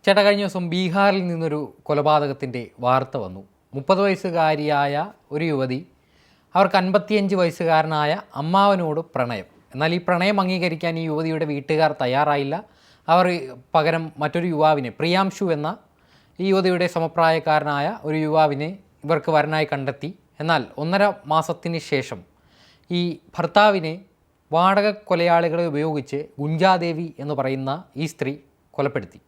ചേട്ടാ, കഴിഞ്ഞ ദിവസം ബീഹാറിൽ നിന്നൊരു കൊലപാതകത്തിൻ്റെ വാർത്ത വന്നു. 30 വയസ്സുകാരിയായ ഒരു യുവതി, അവർക്ക് 55 വയസ്സുകാരനായ അമ്മാവനോട് പ്രണയം. എന്നാൽ ഈ പ്രണയം അംഗീകരിക്കാൻ ഈ യുവതിയുടെ വീട്ടുകാർ തയ്യാറായില്ല. അവർ പകരം മറ്റൊരു യുവാവിനെ, പ്രിയാംശു എന്ന ഈ യുവതിയുടെ സമപ്രായക്കാരനായ ഒരു യുവാവിനെ ഇവർക്ക് വരനായി കണ്ടെത്തി. എന്നാൽ 1.5 മാസത്തിന് ശേഷം ഈ ഭർത്താവിനെ വാടക കൊലയാളികളെ ഉപയോഗിച്ച് ഗുഞ്ചാദേവി എന്ന് പറയുന്ന ഈ സ്ത്രീ കൊലപ്പെടുത്തി.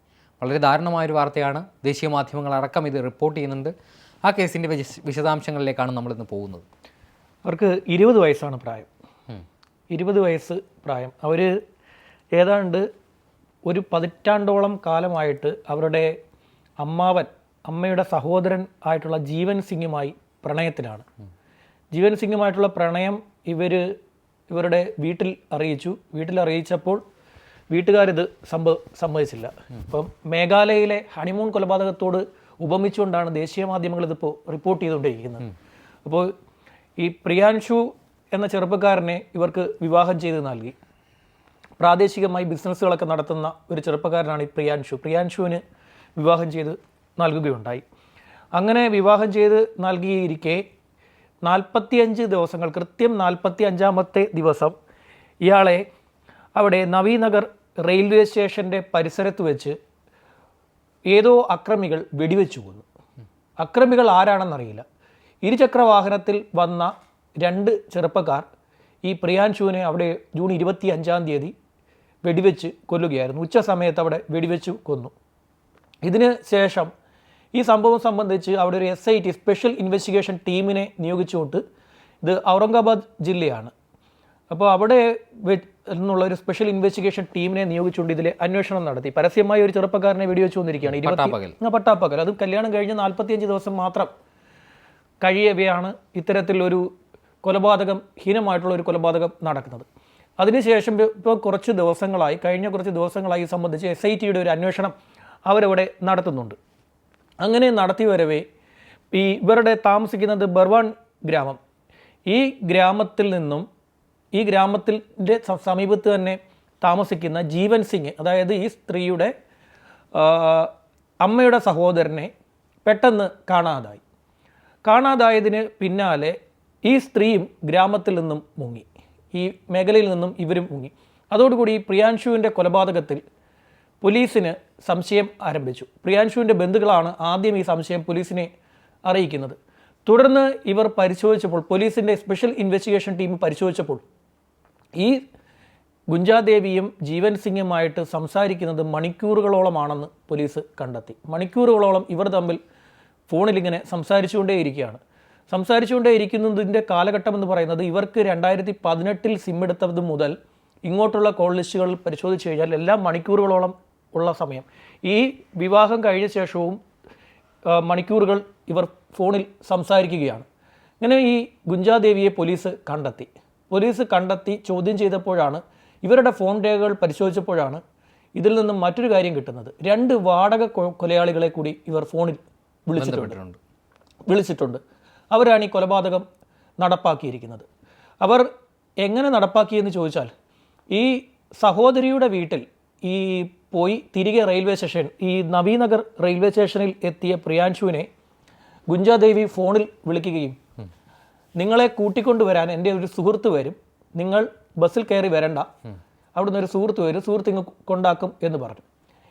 വളരെ ദാരുണമായൊരു വാർത്തയാണ്. ദേശീയ മാധ്യമങ്ങളടക്കം ഇത് റിപ്പോർട്ട് ചെയ്യുന്നുണ്ട്. ആ കേസിൻ്റെ വിശദാംശങ്ങളിലേക്കാണ് നമ്മളിന്ന് പോകുന്നത്. അവർക്ക് 20 വയസ്സാണ് പ്രായം. 20 വയസ്സ് പ്രായം. അവർ ഏതാണ്ട് ഒരു 10 കാലമായിട്ട് അവരുടെ അമ്മയുടെ സഹോദരൻ ആയിട്ടുള്ള ജീവൻ സിംഗുമായി പ്രണയത്തിലാണ്. ജീവൻ സിംഗുമായിട്ടുള്ള പ്രണയം ഇവരുടെ വീട്ടിൽ അറിയിച്ചപ്പോൾ വീട്ടുകാരിത് സമ്മതിച്ചില്ല. ഇപ്പം മേഘാലയയിലെ ഹണിമൂൺ കൊലപാതകത്തോട് ഉപമിച്ചുകൊണ്ടാണ് ദേശീയ മാധ്യമങ്ങൾ ഇതിപ്പോൾ റിപ്പോർട്ട് ചെയ്തുകൊണ്ടിരിക്കുന്നത്. അപ്പോൾ ഈ പ്രിയാൻഷു എന്ന ചെറുപ്പക്കാരനെ ഇവർക്ക് വിവാഹം ചെയ്ത് നൽകി. പ്രാദേശികമായി ബിസിനസ്സുകളൊക്കെ നടത്തുന്ന ഒരു ചെറുപ്പക്കാരനാണ് ഈ പ്രിയാൻഷുവിന് വിവാഹം ചെയ്ത് നൽകുകയുണ്ടായി. അങ്ങനെ വിവാഹം ചെയ്ത് നൽകിയിരിക്കെ 45 ദിവസങ്ങൾ, കൃത്യം 45ാമത്തെ ദിവസം ഇയാളെ അവിടെ നവീനഗർ റെയിൽവേ സ്റ്റേഷൻ്റെ പരിസരത്ത് വെച്ച് ഏതോ അക്രമികൾ വെടിവെച്ചു കൊന്നു. അക്രമികൾ ആരാണെന്നറിയില്ല. ഇരുചക്രവാഹനത്തിൽ വന്ന 2 ചെറുപ്പക്കാർ ഈ പ്രിയാൻഷുവിനെ അവിടെ ജൂൺ 25 വെടിവെച്ച് കൊല്ലുകയായിരുന്നു. ഉച്ച സമയത്ത് അവിടെ വെടിവെച്ച് കൊന്നു. ഇതിന് ശേഷം ഈ സംഭവം സംബന്ധിച്ച് അവിടെ ഒരു SIT, സ്പെഷ്യൽ ഇൻവെസ്റ്റിഗേഷൻ ടീമിനെ നിയോഗിച്ചുകൊണ്ട്, ഇത് ഔറംഗാബാദ് ജില്ലയാണ്, അപ്പോൾ അവിടെ എന്നുള്ള ഒരു സ്പെഷ്യൽ ഇൻവെസ്റ്റിഗേഷൻ ടീമിനെ നിയോഗിച്ചുകൊണ്ട് ഇതിലെ അന്വേഷണം നടത്തി. പരസ്യമായി ഒരു ചെറുപ്പക്കാരനെ വെടിവെച്ചു കൊന്നിരിക്കുകയാണ്. പട്ടാപ്പകൽ. അത് കല്യാണം കഴിഞ്ഞ് 45 ദിവസം മാത്രം കഴിയവെയാണ് ഇത്തരത്തിലൊരു കൊലപാതകം, ഹീനമായിട്ടുള്ള ഒരു കൊലപാതകം നടക്കുന്നത്. അതിനുശേഷം ഇപ്പോൾ കഴിഞ്ഞ കുറച്ച് ദിവസങ്ങളായി സംബന്ധിച്ച് SITയുടെ ഒരു അന്വേഷണം അവരവിടെ നടത്തുന്നുണ്ട്. അങ്ങനെ നടത്തി വരവേ ഇവരുടെ താമസിക്കുന്നത് ബർവാൻ ഗ്രാമം. ഈ ഗ്രാമത്തിൻ്റെ സമീപത്ത് തന്നെ താമസിക്കുന്ന ജീവൻ സിംഗ്, അതായത് ഈ സ്ത്രീയുടെ അമ്മയുടെ സഹോദരനെ പെട്ടെന്ന് കാണാതായതിന് പിന്നാലെ ഈ സ്ത്രീയും ഗ്രാമത്തിൽ നിന്നും മുങ്ങി, ഈ മേഖലയിൽ നിന്നും ഇവരും മുങ്ങി. അതോടുകൂടി പ്രിയാൻഷുവിൻ്റെ കൊലപാതകത്തിൽ പോലീസിന് സംശയം ആരംഭിച്ചു. പ്രിയാൻഷുവിൻ്റെ ബന്ധുക്കളാണ് ആദ്യം ഈ സംശയം പോലീസിനെ അറിയിക്കുന്നത്. തുടർന്ന് ഇവർ പരിശോധിച്ചപ്പോൾ, പോലീസിൻ്റെ സ്പെഷ്യൽ ഇൻവെസ്റ്റിഗേഷൻ ടീം പരിശോധിച്ചപ്പോൾ, ഈ ഗുഞ്ചാദേവിയും ജീവൻ സിംഗുമായിട്ട് സംസാരിക്കുന്നത് മണിക്കൂറുകളോളമാണെന്ന് പോലീസ് കണ്ടെത്തി. മണിക്കൂറുകളോളം ഇവർ തമ്മിൽ ഫോണിലിങ്ങനെ സംസാരിച്ചുകൊണ്ടേയിരിക്കുന്നതിൻ്റെ കാലഘട്ടം എന്ന് പറയുന്നത്, ഇവർക്ക് 2018 സിം എടുത്തത് മുതൽ ഇങ്ങോട്ടുള്ള കോൾ ലിസ്റ്റുകൾ പരിശോധിച്ച് കഴിഞ്ഞാൽ എല്ലാം മണിക്കൂറുകളോളം ഉള്ള സമയം. ഈ വിവാഹം കഴിഞ്ഞ ശേഷവും മണിക്കൂറുകൾ ഇവർ ഫോണിൽ സംസാരിക്കുകയാണ്. ഇങ്ങനെ ഈ ഗുഞ്ചാദേവിയെ പോലീസ് കണ്ടെത്തി ചോദ്യം ചെയ്തപ്പോഴാണ്, ഇവരുടെ ഫോൺ രേഖകൾ പരിശോധിച്ചപ്പോഴാണ് ഇതിൽ നിന്നും മറ്റൊരു കാര്യം കിട്ടുന്നത്. 2 വാടക കൊലയാളികളെ കൂടി ഇവർ ഫോണിൽ വിളിച്ചിട്ടുണ്ട്. അവരാണ് ഈ കൊലപാതകം നടപ്പാക്കിയിരിക്കുന്നത്. അവർ എങ്ങനെ നടപ്പാക്കിയെന്ന് ചോദിച്ചാൽ, ഈ സഹോദരിയുടെ വീട്ടിൽ പോയി തിരികെ ഈ നവീനഗർ റെയിൽവേ സ്റ്റേഷനിൽ എത്തിയ പ്രിയാൻഷുവിനെ ഗുഞ്ചാദേവി ഫോണിൽ വിളിക്കുകയും, നിങ്ങളെ കൂട്ടിക്കൊണ്ടുവരാൻ എൻ്റെ ഒരു സുഹൃത്ത് വരും, നിങ്ങൾ ബസ്സിൽ കയറി വരണ്ട, അവിടുന്ന് ഒരു സുഹൃത്ത് വരും, സുഹൃത്ത് ഇങ്ങ് കൊണ്ടാക്കും എന്ന് പറഞ്ഞു.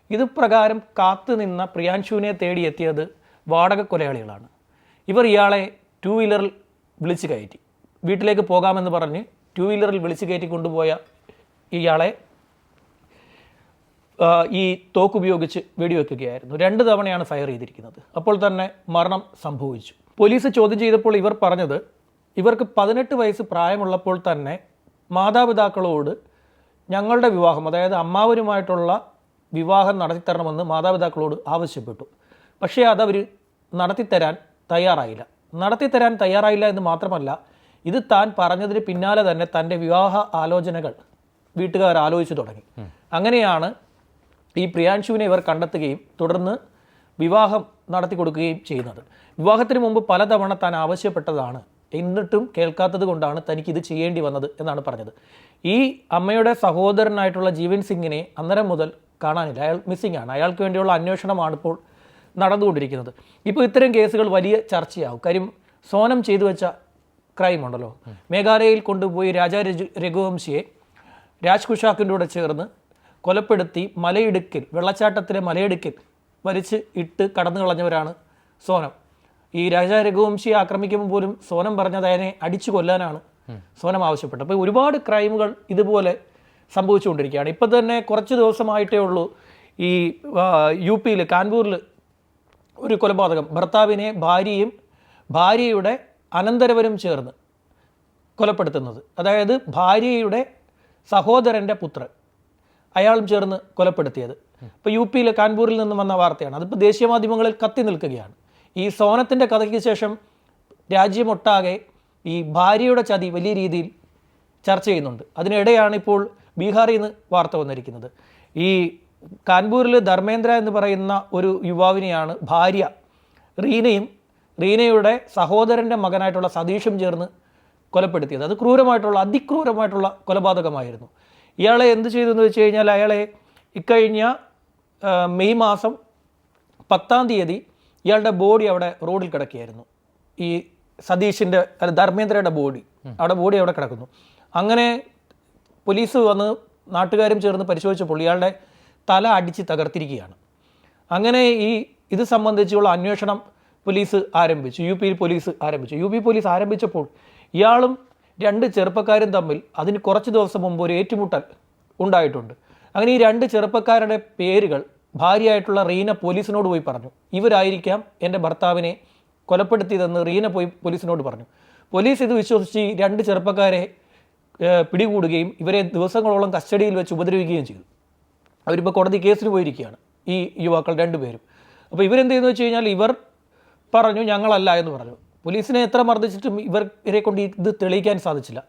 ഇത് പ്രകാരം കാത്തുനിന്ന പ്രിയാൻഷുവിനെ തേടിയെത്തിയത് വാടക കൊലയാളികളാണ്. ഇവർ ഇയാളെ 2 വീലറിൽ വിളിച്ച് കയറ്റി, വീട്ടിലേക്ക് പോകാമെന്ന് പറഞ്ഞ് 2 വീലറിൽ വിളിച്ച് കയറ്റി കൊണ്ടുപോയ ഇയാളെ ഈ തോക്കുപയോഗിച്ച് വെടിവെക്കുകയായിരുന്നു. 2 തവണയാണ് ഫയർ ചെയ്തിരിക്കുന്നത്. അപ്പോൾ തന്നെ മരണം സംഭവിച്ചു. പോലീസ് ചോദ്യം ചെയ്തപ്പോൾ ഇവർ പറഞ്ഞത്, ഇവർക്ക് 18 വയസ്സ് പ്രായമുള്ളപ്പോൾ തന്നെ മാതാപിതാക്കളോട് ഞങ്ങളുടെ വിവാഹം, അതായത് അമ്മാവനുമായിട്ടുള്ള വിവാഹം നടത്തിത്തരണമെന്ന് മാതാപിതാക്കളോട് ആവശ്യപ്പെട്ടു. പക്ഷേ അതവർ നടത്തിത്തരാൻ തയ്യാറായില്ല എന്ന് മാത്രമല്ല, ഇത് താൻ പറഞ്ഞതിന് പിന്നാലെ തന്നെ തൻ്റെ വിവാഹ ആലോചനകൾ വീട്ടുകാർ ആലോചിച്ചു തുടങ്ങി. അങ്ങനെയാണ് ഈ പ്രിയാൻഷുവിനെ ഇവർ കണ്ടെത്തുകയും തുടർന്ന് വിവാഹം നടത്തി കൊടുക്കുകയും ചെയ്യുന്നത്. വിവാഹത്തിന് മുമ്പ് പലതവണ താൻ ആവശ്യപ്പെട്ടതാണ് എന്നിട്ടും കേൾക്കാത്തത് കൊണ്ടാണ് തനിക്ക് ഇത് ചെയ്യേണ്ടി വന്നത് എന്നാണ് പറഞ്ഞത്. ഈ അമ്മയുടെ സഹോദരനായിട്ടുള്ള ജീവൻ സിംഗിനെ അന്നേരം മുതൽ കാണാനില്ല. അയാൾ മിസ്സിംഗ് ആണ്. അയാൾക്ക് വേണ്ടിയുള്ള അന്വേഷണമാണ് ഇപ്പോൾ നടന്നുകൊണ്ടിരിക്കുന്നത്. ഇപ്പോൾ ഇത്തരം കേസുകൾ വലിയ ചർച്ചയാവും. കാര്യം സോനം ചെയ്തു വെച്ച ക്രൈം ഉണ്ടല്ലോ, മേഘാലയയിൽ കൊണ്ടുപോയി രാജാ രഘുവംശിയെ രാജ് കുഷാക്കിൻ്റെ കൂടെ ചേർന്ന് കൊലപ്പെടുത്തി മലയിടുക്കിൽ, വെള്ളച്ചാട്ടത്തിലെ മലയിടുക്കിൽ വലിച്ച് ഇട്ട് കടന്നു കളഞ്ഞവരാണ് സോനം. ഈ രാജാ രഘുവംശിയെ ആക്രമിക്കുമ്പോൾ പോലും സോനം പറഞ്ഞത് അതിനെ അടിച്ചു കൊല്ലാനാണ് സോനം ആവശ്യപ്പെട്ടത്. അപ്പോൾ ഒരുപാട് ക്രൈമുകൾ ഇതുപോലെ സംഭവിച്ചുകൊണ്ടിരിക്കുകയാണ്. ഇപ്പം തന്നെ കുറച്ച് ദിവസമായിട്ടേ ഉള്ളൂ ഈ UP-യിൽ കാൺപൂരിൽ ഒരു കൊലപാതകം, ഭർത്താവിനെ ഭാര്യയുടെ അനന്തരവനും ചേർന്ന് കൊലപ്പെടുത്തുന്നത്. അതായത് ഭാര്യയുടെ സഹോദരൻ്റെ പുത്രൻ, അയാളും ചേർന്ന് കൊലപ്പെടുത്തിയത്. ഇപ്പോൾ UP-യിൽ കാൺപൂരിൽ നിന്നും വന്ന വാർത്തയാണ്. അതിപ്പോൾ ദേശീയ മാധ്യമങ്ങളിൽ കത്തി നിൽക്കുകയാണ്. ഈ സോനത്തിൻ്റെ കഥയ്ക്ക് ശേഷം രാജ്യമൊട്ടാകെ ഈ ഭാര്യയുടെ ചതി വലിയ രീതിയിൽ ചർച്ച ചെയ്യുന്നുണ്ട്. അതിനിടെയാണ് ഇപ്പോൾ ബീഹാറിൽ നിന്ന് വാർത്ത വന്നിരിക്കുന്നത്. ഈ കാൺപൂരിൽ ധർമ്മേന്ദ്ര എന്ന് പറയുന്ന ഒരു യുവാവിനെയാണ് ഭാര്യ റീനയുടെ സഹോദരൻ്റെ മകനായിട്ടുള്ള സതീഷും ചേർന്ന് കൊലപ്പെടുത്തിയത്. അത് അതിക്രൂരമായിട്ടുള്ള കൊലപാതകമായിരുന്നു. ഇയാളെ എന്ത് ചെയ്തു എന്ന് വെച്ച് കഴിഞ്ഞാൽ, അയാളെ ഇക്കഴിഞ്ഞ മെയ് മാസം 10-ാം തീയതി ഇയാളുടെ ബോഡി അവിടെ റോഡിൽ കിടക്കുകയായിരുന്നു. ഈ സതീഷിൻ്റെ ധർമ്മേന്ദ്രയുടെ ബോഡി അവിടെ കിടക്കുന്നു. അങ്ങനെ പോലീസ് വന്ന് നാട്ടുകാരും ചേർന്ന് പരിശോധിച്ചപ്പോൾ ഇയാളുടെ തല അടിച്ച് തകർത്തിരിക്കുകയാണ്. അങ്ങനെ ഇത് സംബന്ധിച്ചുള്ള അന്വേഷണം പോലീസ് ആരംഭിച്ചു. UP പോലീസ് ആരംഭിച്ചപ്പോൾ ഇയാളും 2 ചെറുപ്പക്കാരും തമ്മിൽ അതിന് കുറച്ച് ദിവസം മുമ്പ് ഒരു ഏറ്റുമുട്ടൽ ഉണ്ടായിട്ടുണ്ട്. അങ്ങനെ ഈ 2 ചെറുപ്പക്കാരുടെ പേരുകൾ ഭാര്യയായിട്ടുള്ള റീന പോലീസിനോട് പോയി പറഞ്ഞു. ഇവരായിരിക്കാം എൻ്റെ ഭർത്താവിനെ കൊലപ്പെടുത്തിയതെന്ന് റീന പോലീസിനോട് പറഞ്ഞു. പോലീസ് ഇത് വിശ്വസിച്ച് 2 ചെറുപ്പക്കാരെ പിടികൂടുകയും ഇവരെ ദിവസങ്ങളോളം കസ്റ്റഡിയിൽ വെച്ച് ഉപദ്രവിക്കുകയും ചെയ്തു. അവരിപ്പോൾ കോടതി കേസിന് പോയിരിക്കുകയാണ്, ഈ യുവാക്കൾ 2 പേരും. അപ്പോൾ ഇവരെന്ത് ചെയ്യുന്നു വെച്ച് കഴിഞ്ഞാൽ, ഇവർ പറഞ്ഞു ഞങ്ങളല്ല എന്ന് പറഞ്ഞു. പോലീസിനെ എത്ര മർദ്ദിച്ചിട്ടും ഇവരെ കൊണ്ട് ഇത് തെളിയിക്കാൻ സാധിച്ചില്ല.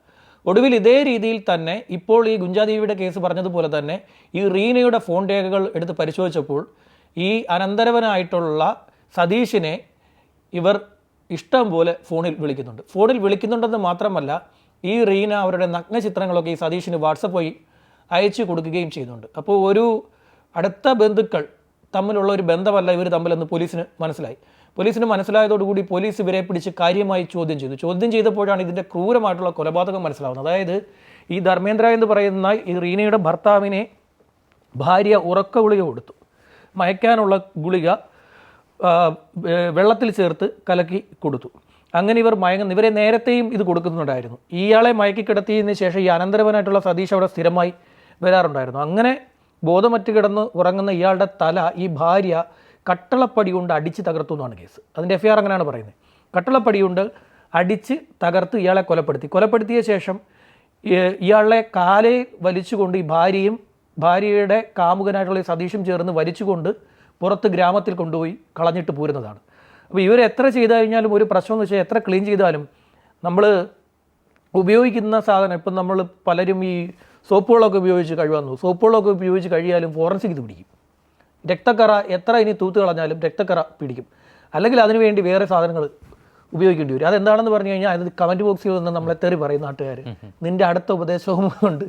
ഒടുവിൽ ഇതേ രീതിയിൽ തന്നെ ഇപ്പോൾ ഈ ഗുഞ്ചാദേവിയുടെ കേസ് പറഞ്ഞതുപോലെ തന്നെ ഈ റീനയുടെ ഫോൺ രേഖകൾ എടുത്ത് പരിശോധിച്ചപ്പോൾ ഈ അനന്തരവനായിട്ടുള്ള സതീഷിനെ ഇവർ ഇഷ്ടം പോലെ ഫോണിൽ വിളിക്കുന്നുണ്ടെന്ന് മാത്രമല്ല, ഈ റീന അവരുടെ നഗ്ന ചിത്രങ്ങളൊക്കെ ഈ സതീഷിന് വാട്സപ്പ് വഴി അയച്ചു കൊടുക്കുകയും ചെയ്യുന്നുണ്ട്. അപ്പോൾ ഒരു അടുത്ത ബന്ധുക്കൾ തമ്മിലുള്ള ഒരു ബന്ധമല്ല ഇവർ തമ്മിലെന്ന് പോലീസിന് മനസ്സിലായതോടുകൂടി പോലീസ് ഇവരെ പിടിച്ച് കാര്യമായി ചോദ്യം ചെയ്തപ്പോഴാണ് ഇതിൻ്റെ ക്രൂരമായിട്ടുള്ള കൊലപാതകം മനസ്സിലാവുന്നത്. അതായത് ഈ ധർമ്മേന്ദ്ര എന്ന് പറയുന്ന ഈ റീനയുടെ ഭർത്താവിനെ ഭാര്യ ഉറക്ക ഗുളിക കൊടുത്തു. മയക്കാനുള്ള ഗുളിക വെള്ളത്തിൽ ചേർത്ത് കലക്കി കൊടുത്തു. അങ്ങനെ ഇവരെ നേരത്തെയും ഇത് കൊടുക്കുന്നുണ്ടായിരുന്നു. ഇയാളെ മയക്കി കിടത്തിയതിന് ശേഷം ഈ അനന്തരവനായിട്ടുള്ള സതീഷ് അവിടെ സ്ഥിരമായി വരാറുണ്ടായിരുന്നു. അങ്ങനെ ബോധമറ്റ് കിടന്ന് ഉറങ്ങുന്ന ഇയാളുടെ തല ഈ ഭാര്യ കട്ടളപ്പടി കൊണ്ട് അടിച്ച് തകർത്തു എന്നാണ് കേസ്. അതിൻ്റെ FIR അങ്ങനെയാണ് പറയുന്നത്. കട്ടളപ്പടി കൊണ്ട് അടിച്ച് തകർത്ത് ഇയാളെ കൊലപ്പെടുത്തിയ ശേഷം ഇയാളെ കാലെ വലിച്ചുകൊണ്ട് ഈ ഭാര്യയുടെ കാമുകനായിട്ടുള്ള ഈ സതീഷും ചേർന്ന് വലിച്ചുകൊണ്ട് പുറത്ത് ഗ്രാമത്തിൽ കൊണ്ടുപോയി കളഞ്ഞിട്ട് പോരുന്നതാണ്. അപ്പോൾ ഇവരെത്ര ചെയ്തു കഴിഞ്ഞാലും ഒരു പ്രശ്നം എന്ന് വെച്ചാൽ, എത്ര ക്ലീൻ ചെയ്താലും നമ്മൾ ഉപയോഗിക്കുന്ന സാധനം, ഇപ്പം നമ്മൾ പലരും ഈ സോപ്പുകളൊക്കെ ഉപയോഗിച്ച് കഴിയാലും ഫോറൻസിക് ഇത് പിടിക്കും. രക്തക്കറ എത്ര ഇനി തൂത്ത് കളഞ്ഞാലും രക്തക്കറ പിടിക്കും. അല്ലെങ്കിൽ അതിനുവേണ്ടി വേറെ സാധനങ്ങൾ ഉപയോഗിക്കേണ്ടി വരും. അതെന്താണെന്ന് പറഞ്ഞു കഴിഞ്ഞാൽ അത് കമൻറ്റ് ബോക്സിൽ നിന്ന് നമ്മളെ തെറി പറയും നാട്ടുകാർ. നിൻ്റെ അടുത്ത ഉപദേശവും കൊണ്ട്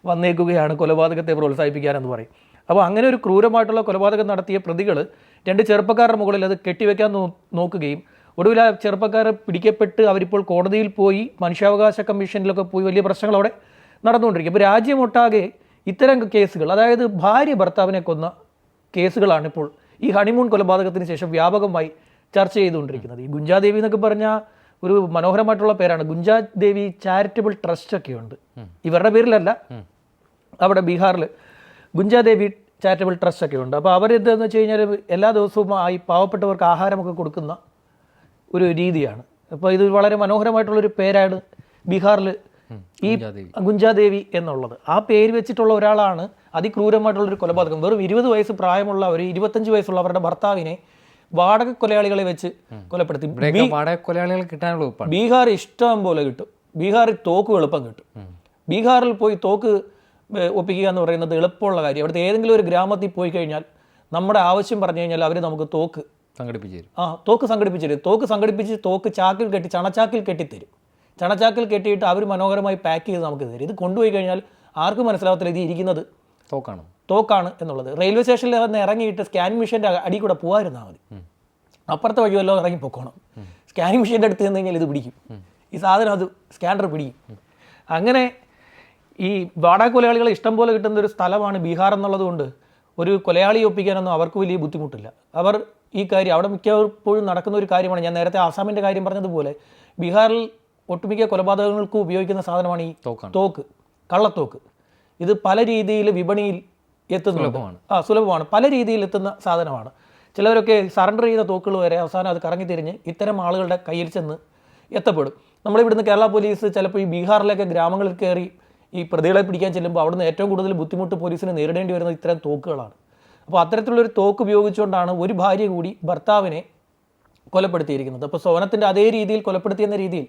വന്നേക്കുകയാണ് കൊലപാതകത്തെ പ്രോത്സാഹിപ്പിക്കാനെന്ന് പറയും. അപ്പോൾ അങ്ങനെ ഒരു ക്രൂരമായിട്ടുള്ള കൊലപാതകം നടത്തിയ പ്രതികൾ 2 ചെറുപ്പക്കാരുടെ മുകളിൽ അത് കെട്ടിവെക്കാൻ നോക്കുകയും ഒടുവിൽ ആ ചെറുപ്പക്കാർ പിടിക്കപ്പെട്ട് അവരിപ്പോൾ കോടതിയിൽ പോയി മനുഷ്യാവകാശ കമ്മീഷനിലൊക്കെ പോയി വലിയ പ്രശ്നങ്ങൾ അവിടെ നടന്നുകൊണ്ടിരിക്കും. അപ്പോൾ രാജ്യമൊട്ടാകെ ഇത്തരം കേസുകൾ, അതായത് ഭാര്യ ഭർത്താവിനെ കൊന്ന കേസുകളാണ് ഇപ്പോൾ ഈ ഹണിമൂൺ കൊലപാതകത്തിന് ശേഷം വ്യാപകമായി ചർച്ച ചെയ്തുകൊണ്ടിരിക്കുന്നത്. ഈ ഗുഞ്ചാദേവി എന്നൊക്കെ പറഞ്ഞാൽ ഒരു മനോഹരമായിട്ടുള്ള പേരാണ്. ഗുഞ്ചാദേവി ചാരിറ്റബിൾ ട്രസ്റ്റ് ഒക്കെ ഉണ്ട്. ഇവരുടെ പേരിലല്ല, അവിടെ ബീഹാറിൽ ഗുഞ്ചാദേവി ചാരിറ്റബിൾ ട്രസ്റ്റ് ഒക്കെ ഉണ്ട്. അപ്പോൾ അവരെന്താണെന്ന് വെച്ച് കഴിഞ്ഞാൽ എല്ലാ ദിവസവും ഈ പാവപ്പെട്ടവർക്ക് ആഹാരമൊക്കെ കൊടുക്കുന്ന ഒരു രീതിയാണ്. അപ്പോൾ ഇത് വളരെ മനോഹരമായിട്ടുള്ളൊരു പേരാണ് ബീഹാറിൽ ഈ ഗുഞ്ചാദേവി എന്നുള്ളത്. ആ പേര് വെച്ചിട്ടുള്ള ഒരാളാണ് അതിക്രൂരമായിട്ടുള്ളൊരു കൊലപാതകം. വെറും 20 വയസ്സ് പ്രായമുള്ള ഒരു 25 വയസ്സുള്ള അവരുടെ ഭർത്താവിനെ വാടക കൊലയാളികളെ വെച്ച് കൊലപ്പെടുത്തി. ബീഹാർ ഇഷ്ടം പോലെ കിട്ടും. ബീഹാറിൽ തോക്ക് എളുപ്പം കിട്ടും. ബീഹാറിൽ പോയി തോക്ക് ഒപ്പിക്കുക എന്ന് പറയുന്നത് എളുപ്പമുള്ള കാര്യം. അവിടുത്തെ ഏതെങ്കിലും ഒരു ഗ്രാമത്തിൽ പോയി കഴിഞ്ഞാൽ നമ്മുടെ ആവശ്യം പറഞ്ഞു കഴിഞ്ഞാൽ അവർ നമുക്ക് തോക്ക് സംഘടിപ്പിച്ചു തരും. തോക്ക് സംഘടിപ്പിച്ചു തരും. തോക്ക് സംഘടിപ്പിച്ച് തോക്ക് ചാക്കിൽ കെട്ടി ചണച്ചാക്കിൽ കെട്ടിത്തരും. ചണച്ചാക്കിൽ കെട്ടിയിട്ട് അവർ മനോഹരമായി പാക്ക് ചെയ്ത് നമുക്ക് തരും. ഇത് കൊണ്ടുപോയി കഴിഞ്ഞാൽ ആർക്കും മനസ്സിലാവത്തില്ല ഇത് ഇരിക്കുന്നത് തോക്കാണ് എന്നുള്ളത്. റെയിൽവേ സ്റ്റേഷനിൽ വന്ന് ഇറങ്ങിയിട്ട് സ്കാനിങ് മെഷീൻ്റെ അടി കൂടെ പോകാതിരുന്നാൽ മതി. അപ്പുറത്തെ വഴിയല്ലോ ഇറങ്ങി പൊക്കോണം. സ്കാനിങ് മെഷീൻ്റെ അടുത്ത് നിന്ന് കഴിഞ്ഞാൽ ഇത് പിടിക്കും. ഈ സാധനം അത് സ്കാനർ പിടിക്കും. അങ്ങനെ ഈ വാടാ കൊലയാളികളെ ഇഷ്ടം പോലെ കിട്ടുന്ന ഒരു സ്ഥലമാണ് ബീഹാർ എന്നുള്ളത് കൊണ്ട് ഒരു കൊലയാളിയെ ഒപ്പിക്കാനൊന്നും അവർക്ക് വലിയ ബുദ്ധിമുട്ടില്ല. അവർ ഈ കാര്യം അവിടെ മിക്കപ്പോഴും നടക്കുന്ന ഒരു കാര്യമാണ്. ഞാൻ നേരത്തെ ആസാമിൻ്റെ കാര്യം പറഞ്ഞതുപോലെ ബീഹാറിൽ ഒട്ടുമിക്ക കൊലപാതകങ്ങൾക്കും ഉപയോഗിക്കുന്ന സാധനമാണ് ഈ തോക്ക്, കള്ളത്തോക്ക്. ഇത് പല രീതിയിൽ വിപണിയിൽ എത്തുന്നുണ്ട്. സുലഭമാണ്. പല രീതിയിൽ എത്തുന്ന സാധനമാണ്. ചിലവരൊക്കെ സറണ്ടർ ചെയ്ത തോക്കുകൾ വരെ അവസാനം അത് കറങ്ങി തിരിഞ്ഞ് ഇത്തരം ആളുകളുടെ കയ്യിൽ ചെന്ന് എത്തപ്പെടും. നമ്മളിവിടുന്ന് കേരള പോലീസ് ചിലപ്പോൾ ഈ ബീഹാറിലൊക്കെ ഗ്രാമങ്ങളിൽ കയറി ഈ പ്രതികളെ പിടിക്കാൻ ചെല്ലുമ്പോൾ അവിടുന്ന് ഏറ്റവും കൂടുതൽ ബുദ്ധിമുട്ട് പോലീസിന് നേരിടേണ്ടി വരുന്നത് ഇത്തരം തോക്കുകളാണ്. അപ്പോൾ അത്തരത്തിലുള്ളൊരു തോക്ക് ഉപയോഗിച്ചുകൊണ്ടാണ് ഒരു ഭാര്യ കൂടി ഭർത്താവിനെ കൊലപ്പെടുത്തിയിരിക്കുന്നത്. അപ്പോൾ സോനത്തിൻ്റെ അതേ രീതിയിൽ കൊലപ്പെടുത്തിയെന്ന രീതിയിൽ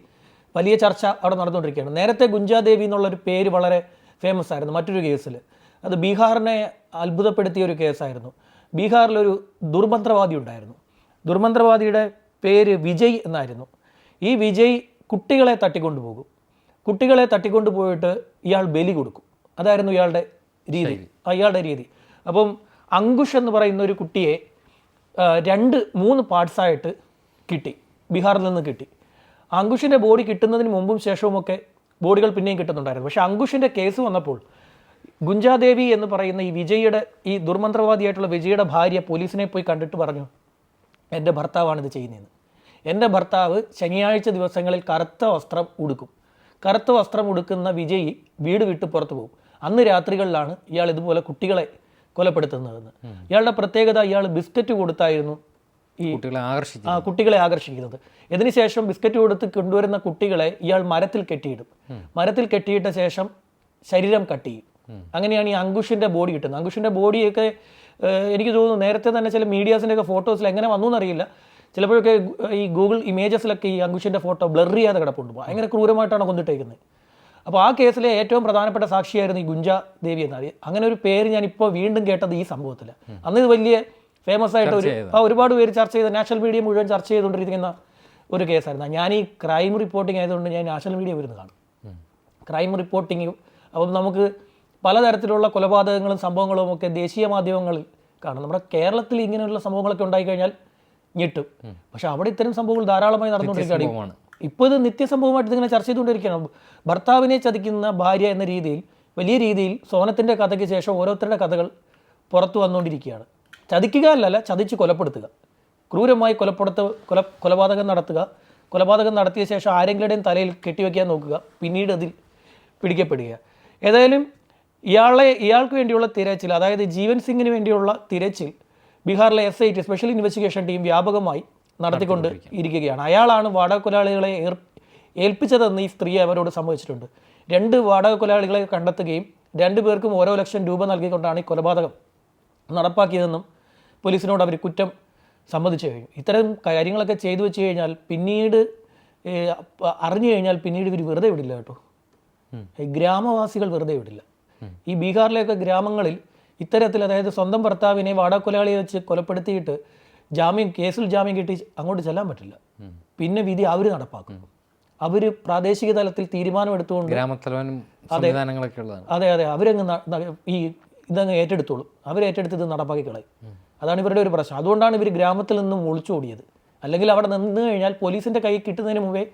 വലിയ ചർച്ച അവിടെ നടന്നുകൊണ്ടിരിക്കുകയാണ്. നേരത്തെ ഗുഞ്ചാദേവി എന്നുള്ളൊരു പേര് വളരെ ഫേമസ് ആയിരുന്നു മറ്റൊരു കേസിൽ. അത് ബീഹാറിനെ അത്ഭുതപ്പെടുത്തിയ ഒരു കേസായിരുന്നു. ബീഹാറിലൊരു ദുർമന്ത്രവാദി ഉണ്ടായിരുന്നു. ദുർമന്ത്രവാദിയുടെ പേര് വിജയ് എന്നായിരുന്നു. ഈ വിജയ് കുട്ടികളെ തട്ടിക്കൊണ്ടുപോകും. കുട്ടികളെ തട്ടിക്കൊണ്ടുപോയിട്ട് ഇയാൾ ബലി കൊടുക്കും. അതായിരുന്നു ഇയാളുടെ രീതി. അപ്പം അങ്കുഷ് എന്ന് പറയുന്ന ഒരു കുട്ടിയെ 2-3 പാർട്സായിട്ട് കിട്ടി, ബീഹാറിൽ നിന്ന് കിട്ടി. അങ്കുഷിൻ്റെ ബോഡി കിട്ടുന്നതിന് മുമ്പും ശേഷവുമൊക്കെ ബോഡികൾ പിന്നെയും കിട്ടുന്നുണ്ടായിരുന്നു. പക്ഷേ അങ്കുഷിൻ്റെ കേസ് വന്നപ്പോൾ ഗുഞ്ചാദേവി എന്ന് പറയുന്ന ഈ വിജയുടെ ഈ ദുർമന്ത്രവാദിയായിട്ടുള്ള വിജയുടെ ഭാര്യ പോലീസിനെ പോയി കണ്ടിട്ട് പറഞ്ഞു, എൻ്റെ ഭർത്താവാണ് ഇത് ചെയ്യുന്നതെന്ന്. എൻ്റെ ഭർത്താവ് ശനിയാഴ്ച ദിവസങ്ങളിൽ കറുത്ത വസ്ത്രം ഉടുക്കും. കറുത്ത വസ്ത്രം ഉടുക്കുന്ന വിജയ് വീട് വിട്ട് പുറത്തു പോകും. അന്ന് രാത്രികളിലാണ് ഇയാൾ ഇതുപോലെ കുട്ടികളെ കൊലപ്പെടുത്തുന്നതെന്ന്. ഇയാളുടെ പ്രത്യേകത, ഇയാൾ ബിസ്ക്കറ്റ് കൊടുത്തായിരുന്നു ഈ കുട്ടികളെ ആകർഷിക്കുന്നത്. ഇതിനുശേഷം ബിസ്ക്കറ്റ് കൊടുത്ത് കൊണ്ടുവരുന്ന കുട്ടികളെ ഇയാൾ മരത്തിൽ കെട്ടിയിടും. മരത്തിൽ കെട്ടിയിട്ട ശേഷം ശരീരം കട്ട് ചെയ്യും. അങ്ങനെയാണ് ഈ അങ്കുഷിൻ്റെ ബോഡി കിട്ടുന്നത്. അങ്കുഷിൻ്റെ ബോഡിയൊക്കെ എനിക്ക് തോന്നുന്നു നേരത്തെ തന്നെ ചില മീഡിയാസിൻ്റെ ഒക്കെ ഫോട്ടോസിൽ എങ്ങനെ വന്നു എന്നറിയില്ല. ചിലപ്പോഴൊക്കെ ഈ ഗൂഗിൾ ഇമേജസിലൊക്കെ ഈ അങ്കുഷിൻ്റെ ഫോട്ടോ ബ്ലർ ചെയ്യാതെ കിടപ്പുണ്ട്. ഭയങ്കര ക്രൂരമായിട്ടാണ് കൊണ്ടിട്ടേക്കുന്നത്. അപ്പോൾ ആ കേസിലെ ഏറ്റവും പ്രധാനപ്പെട്ട സാക്ഷിയായിരുന്നു ഈ ഗുഞ്ച ദേവി എന്നാൽ. അങ്ങനെ ഒരു പേര് ഞാനിപ്പോൾ വീണ്ടും കേട്ടത് ഈ സംഭവത്തിൽ. അന്ന് ഇത് വലിയ ഫേമസ് ആയിട്ട് ഒരുപാട് പേര് ചർച്ച ചെയ്ത, നാഷണൽ മീഡിയ മുഴുവൻ ചർച്ച ചെയ്തുകൊണ്ടിരിക്കുന്ന ഒരു കേസായിരുന്നു. ഞാൻ ഈ ക്രൈം റിപ്പോർട്ടിംഗ് ആയതുകൊണ്ട് ഞാൻ നാഷണൽ മീഡിയ വരുന്നത് കാണും. Crime reporting. അപ്പം നമുക്ക് പലതരത്തിലുള്ള കൊലപാതകങ്ങളും സംഭവങ്ങളും ഒക്കെ ദേശീയ മാധ്യമങ്ങളിൽ കാണും. നമ്മുടെ കേരളത്തിൽ ഇങ്ങനെയുള്ള സംഭവങ്ങളൊക്കെ ഉണ്ടായിക്കഴിഞ്ഞാൽ ഞെട്ടും. പക്ഷെ അവിടെ ഇത്തരം സംഭവങ്ങൾ ധാരാളമായി നടന്നുകൊണ്ടിരിക്കുകയാണ്. ഇപ്പോൾ ഇത് നിത്യസംഭവമായിട്ട് ഇതിങ്ങനെ ചർച്ച ചെയ്തുകൊണ്ടിരിക്കുകയാണ്. ഭർത്താവിനെ ചതിക്കുന്ന ഭാര്യ എന്ന രീതിയിൽ വലിയ രീതിയിൽ സോനത്തിൻ്റെ കഥയ്ക്ക് ശേഷം ഓരോരുത്തരുടെ കഥകൾ പുറത്തു വന്നുകൊണ്ടിരിക്കുകയാണ്. ചതിക്കുക അല്ലല്ല, ചതിച്ച് കൊലപ്പെടുത്തുക, ക്രൂരമായി കൊലപാതകം നടത്തുക. കൊലപാതകം നടത്തിയ ശേഷം ആരെങ്കിലും തലയിൽ കെട്ടിവെക്കാൻ നോക്കുക, പിന്നീട് അതിൽ പിടിക്കപ്പെടുക. ഏതായാലും ഇയാൾക്ക് വേണ്ടിയുള്ള തിരച്ചിൽ, അതായത് ജീവൻ സിംഗിന് വേണ്ടിയുള്ള തിരച്ചിൽ ബീഹാറിലെ SIT സ്പെഷ്യൽ ഇൻവെസ്റ്റിഗേഷൻ ടീം വ്യാപകമായി നടത്തിക്കൊണ്ട് ഇരിക്കുകയാണ്. അയാളാണ് വാടക കൊലയാളികളെ ഏൽപ്പിച്ചതെന്ന് ഈ സ്ത്രീ അവരോട് സമ്മതിച്ചിട്ടുണ്ട്. 2 വാടക കൊലയാളികളെ കണ്ടെത്തുകയും 2 പേർക്കും ഓരോ ലക്ഷം രൂപ നൽകിക്കൊണ്ടാണ് ഈ കൊലപാതകം നടപ്പാക്കിയതെന്നും പോലീസിനോട് അവർ കുറ്റം സമ്മതിച്ചു കഴിഞ്ഞു. ഇത്തരം കാര്യങ്ങളൊക്കെ ചെയ്തു വെച്ച് കഴിഞ്ഞാൽ പിന്നീട് അറിഞ്ഞു കഴിഞ്ഞാൽ പിന്നീട് ഇവർ വെറുതെ വിടില്ല കേട്ടോ. ഗ്രാമവാസികൾ വെറുതെ വിടില്ല. ഈ ബീഹാറിലെയൊക്കെ ഗ്രാമങ്ങളിൽ ഇത്തരത്തിൽ, അതായത് സ്വന്തം ഭർത്താവിനെ വാടക കൊലയാളിയെ വെച്ച് കൊലപ്പെടുത്തിയിട്ട് കേസിൽ ജാമ്യം കിട്ടി അങ്ങോട്ട് ചെല്ലാൻ പറ്റില്ല. പിന്നെ വിധി അവർ നടപ്പാക്കും. അവർ പ്രാദേശിക തലത്തിൽ തീരുമാനമെടുത്തുകൊണ്ട് അതെ അവരങ്ങ് ഇതങ്ങ് ഏറ്റെടുത്തോളും. അവരേറ്റെടുത്ത് ഇത് നടപ്പാക്കി കളയും. അതാണ് ഇവരുടെ ഒരു പ്രശ്നം. അതുകൊണ്ടാണ് ഇവർ ഗ്രാമത്തിൽ നിന്നും ഒളിച്ചോടിയത്. അല്ലെങ്കിൽ അവിടെ നിന്ന് കഴിഞ്ഞാൽ പോലീസിൻ്റെ കയ്യിൽ കിട്ടുന്നതിന് മുമ്പേ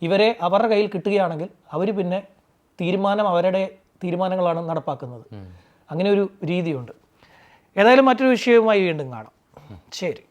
ഇവരെ അവരുടെ കയ്യിൽ കിട്ടുകയാണെങ്കിൽ അവർ പിന്നെ അവരുടെ തീരുമാനങ്ങളാണ് നടപ്പാക്കുന്നത്. അങ്ങനെ ഒരു രീതിയുണ്ട്. ഏതായാലും മറ്റൊരു വിഷയവുമായി വീണ്ടും കാണാം. ശരി.